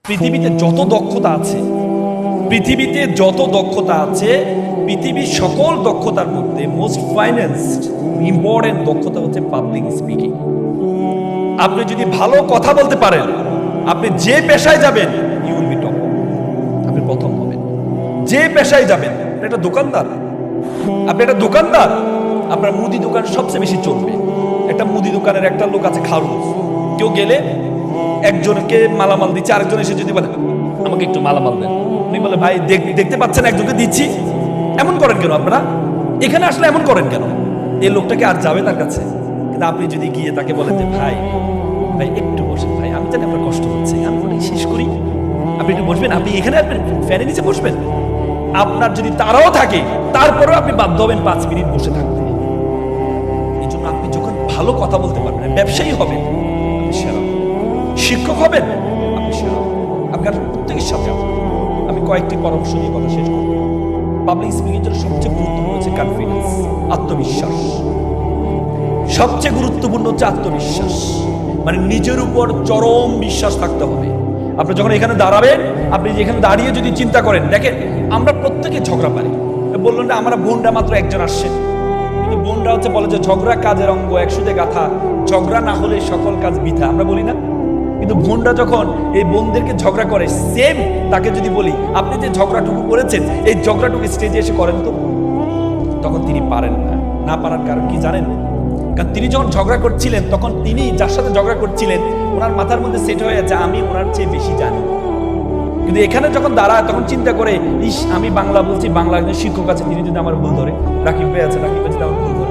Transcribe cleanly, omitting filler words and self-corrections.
পৃথিবীতে যত দক্ষতা আছে পৃথিবীর সকল দক্ষতার মধ্যে মোস্ট ফাইন্যান্সড ইম্পর্টেন্ট দক্ষতা হচ্ছে পাবলিক স্পিকিং। আপনি যদি ভালো কথা বলতে পারেন, আপনি যে পেশায় যাবেন ইউ উইল বি টপ, আপনি প্রথম হবেন। যে পেশায় যাবেন, একটা দোকানদার, আপনি একটা দোকানদার, আপনার মুদি দোকান সবচেয়ে বেশি চলবে। একটা মুদি দোকানের একটা লোক আছে খারুজ, কেউ গেলে একজনকে মালামাল দিচ্ছে, আরেকজন এসে যদি বলে আমাকে একটু মালামাল দেন, উনি বলে ভাই দেখতে পাচ্ছেন একজনকে দিচ্ছি, এমন করেন কেন আপনারা? এখানে আসলে এমন করেন কেন? এই লোকটাকে আর যাবে তার কাছে? কিন্তু আপনি যদি গিয়ে তাকে বলেন যে ভাই ভাই একটু বসেন, ভাই আমি জানি আপনার কষ্ট হচ্ছে, আমি বলি শেষ করি, আপনি একটু বসবেন, আপনি এখানে আসবেন, ফ্যানের নিচে বসবেন। আপনার যদি তারাও থাকে, তারপরেও আপনি বাধ্য হবেন 5 মিনিট বসে থাকতে। এই জন্য আপনি যখন ভালো কথা বলতে পারবেন, ব্যবসায়ী হবেন আপনি সেরা, শিক্ষক হবেন আপনি সেরা, আপনার প্রত্যেকের সাথে আমি কয়েকটি পরামর্শ দিয়ে কথা শেষ করব। পাবলিক স্পিকিং এর জন্য সবচেয়ে গুরুত্বপূর্ণ হচ্ছে কনফিডেন্স, আত্মবিশ্বাস। সবচেয়ে গুরুত্বপূর্ণ হচ্ছে আত্মবিশ্বাস, মানে নিজের উপর চরম বিশ্বাস থাকতে হবে। আপনি যখন এখানে দাঁড়াবেন, আপনি এখানে দাঁড়িয়ে যদি চিন্তা করেন, দেখেন আমরা প্রত্যেকে ঝগড়া পারি। বললেন না আমরা বোনরা মাত্র একজন আসছেন, কিন্তু বোনরা হচ্ছে বলে যে ঝগড়া কাজের অঙ্গ, একসুতে গাথা, ঝগড়া না হলে সকল কাজ বৃথা, আমরা বলি না? কিন্তু বোনরা যখন এই বোনদেরকে ঝগড়া করে, সেম তাকে যদি বলি আপনি যে ঝগড়াটুকু করেছেন, এই ঝগড়াটুকু স্টেজে এসে করেন তো, তখন তিনি পারেন না। না পারার কারণ কি জানেন? কারণ তিনি যখন ঝগড়া করছিলেন, তখন তিনি যার সাথে ঝগড়া করছিলেন ওনার মাথার মধ্যে সেট হয়ে যাচ্ছে আমি ওনার চেয়ে বেশি জানি। কিন্তু এখানে যখন দাঁড়ায় তখন চিন্তা করে, ইস আমি বাংলা বলছি, বাংলা একজন শিক্ষক আছে, তিনি যদি আমার ভুল ধরে, রাকিব ভাই আছে, রাকিব ভাই যদি আমার ভুল ধরে,